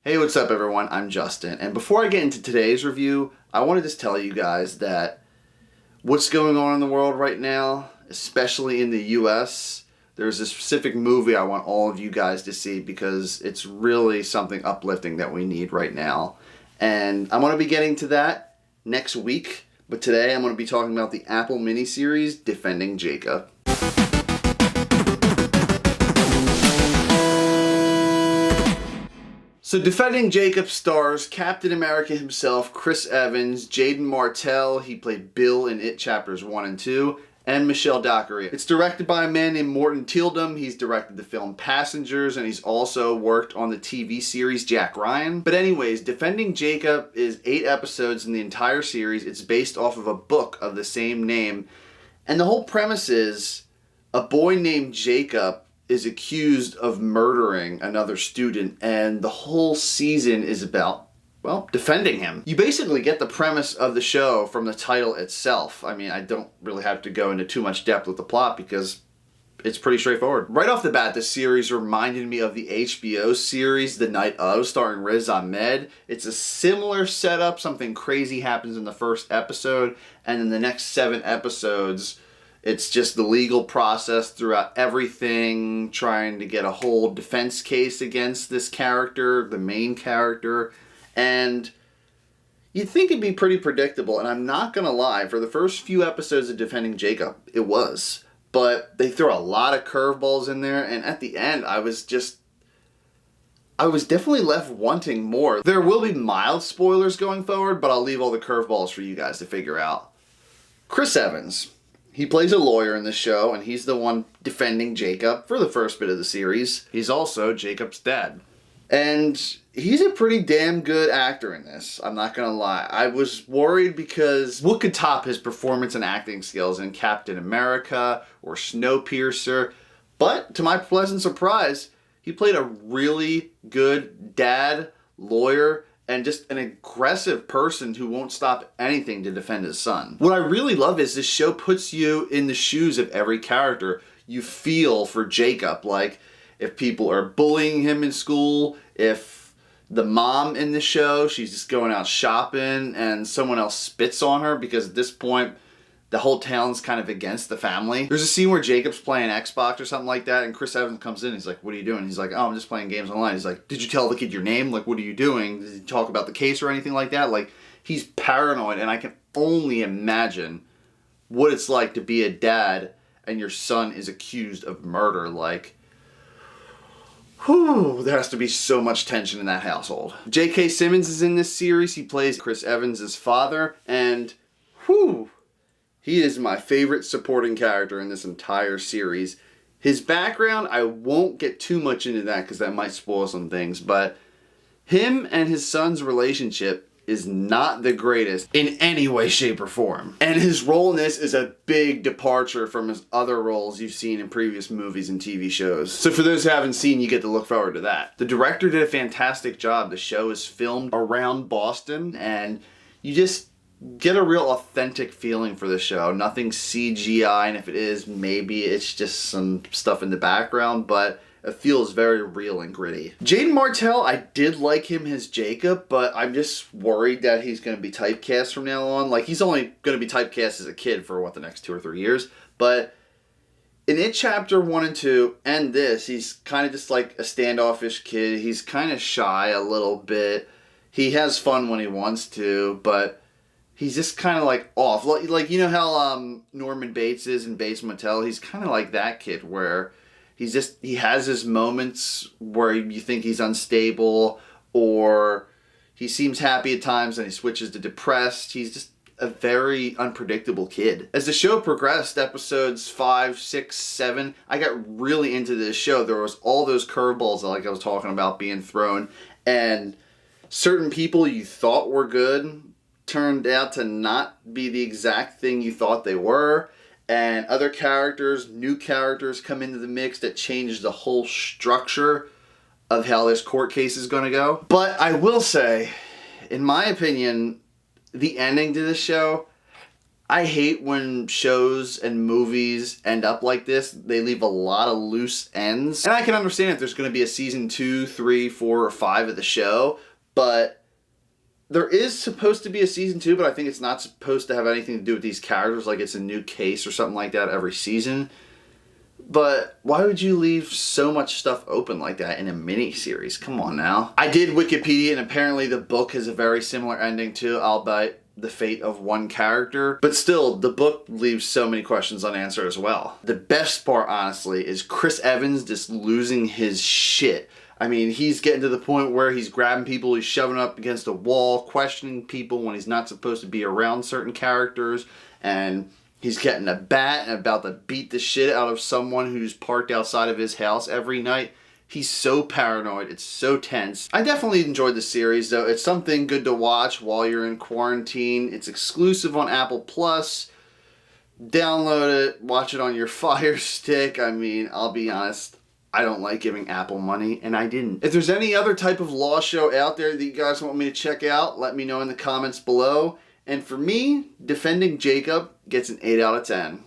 Hey, what's up everyone? I'm Justin, and before I get into today's review, I want to just tell you guys that what's going on in the world right now, especially in the US, there's a specific movie I want all of you guys to see because it's really something uplifting that we need right now. And I'm going to be getting to that next week, but today I'm going to be talking about the Apple miniseries, Defending Jacob. So Defending Jacob stars Captain America himself, Chris Evans, Jaden Martell, he played Bill in It Chapters 1 and 2, and Michelle Dockery. It's directed by a man named Morton Tieldum. He's directed the film Passengers, and he's also worked on the TV series Jack Ryan. But anyways, Defending Jacob is 8 episodes in the entire series. It's based off of a book of the same name. And the whole premise is a boy named Jacob is accused of murdering another student, and the whole season is about, well, defending him. You basically get the premise of the show from the title itself. I mean, I don't really have to go into too much depth with the plot because it's pretty straightforward. Right off the bat, this series reminded me of the HBO series The Night Of, starring Riz Ahmed. It's a similar setup. Something crazy happens in the first episode, and in the next 7 episodes, it's just the legal process throughout everything, trying to get a whole defense case against this character, the main character. And you'd think it'd be pretty predictable, and I'm not going to lie, for the first few episodes of Defending Jacob, it was. But they throw a lot of curveballs in there, and at the end, I was definitely left wanting more. There will be mild spoilers going forward, but I'll leave all the curveballs for you guys to figure out. Chris Evans. He plays a lawyer in this show, and he's the one defending Jacob for the first bit of the series. He's also Jacob's dad. And he's a pretty damn good actor in this, I'm not gonna lie. I was worried because what could top his performance and acting skills in Captain America or Snowpiercer? But to my pleasant surprise, he played a really good dad, lawyer, and just an aggressive person who won't stop anything to defend his son. What I really love is this show puts you in the shoes of every character. You feel for Jacob, like if people are bullying him in school, if the mom in the show, she's just going out shopping and someone else spits on her because at this point, the whole town's kind of against the family. There's a scene where Jacob's playing Xbox or something like that, and Chris Evans comes in and he's like, what are you doing? He's like, oh, I'm just playing games online. He's like, did you tell the kid your name? Like, what are you doing? Did you talk about the case or anything like that? Like, he's paranoid, and I can only imagine what it's like to be a dad and your son is accused of murder. Like, whew, there has to be so much tension in that household. J.K. Simmons is in this series. He plays Chris Evans' father, and whew, he is my favorite supporting character in this entire series. His background, I won't get too much into that because that might spoil some things, but him and his son's relationship is not the greatest in any way, shape, or form. And his role in this is a big departure from his other roles you've seen in previous movies and TV shows. So for those who haven't seen, you get to look forward to that. The director did a fantastic job. The show is filmed around Boston, and you just get a real authentic feeling for the show. Nothing CGI, and if it is, maybe it's just some stuff in the background, but it feels very real and gritty. Jaden Martell, I did like him as Jacob, but I'm just worried that he's going to be typecast from now on. Like, he's only going to be typecast as a kid for, the next 2 or 3 years, but in It Chapter 1 and 2, and this, he's kind of just like a standoffish kid. He's kind of shy a little bit. He has fun when he wants to, but he's just kind of like off. Like you know how Norman Bates is in Bates Motel? He's kind of like that kid where he has his moments where you think he's unstable, or he seems happy at times and he switches to depressed. He's just a very unpredictable kid. As the show progressed, episodes 5, 6, 7, I got really into this show. There was all those curveballs like I was talking about being thrown, and certain people you thought were good turned out to not be the exact thing you thought they were, and other characters, new characters come into the mix that change the whole structure of how this court case is going to go. But I will say, in my opinion, the ending to this show, I hate when shows and movies end up like this. They leave a lot of loose ends. And I can understand if there's going to be a season 2, 3, 4, or 5 of the show, but there is supposed to be a season 2, but I think it's not supposed to have anything to do with these characters, like it's a new case or something like that every season. But why would you leave so much stuff open like that in a mini-series? Come on now. I did Wikipedia, and apparently the book has a very similar ending too, albeit the fate of one character. But still, the book leaves so many questions unanswered as well. The best part, honestly, is Chris Evans just losing his shit. I mean, he's getting to the point where he's grabbing people, he's shoving up against a wall, questioning people when he's not supposed to be around certain characters, and he's getting a bat and about to beat the shit out of someone who's parked outside of his house every night. He's so paranoid. It's so tense. I definitely enjoyed the series, though. It's something good to watch while you're in quarantine. It's exclusive on Apple Plus. Download it. Watch it on your Fire Stick. I mean, I'll be honest, I don't like giving Apple money, and I didn't. If there's any other type of law show out there that you guys want me to check out, let me know in the comments below. And for me, Defending Jacob gets an 8 out of 10.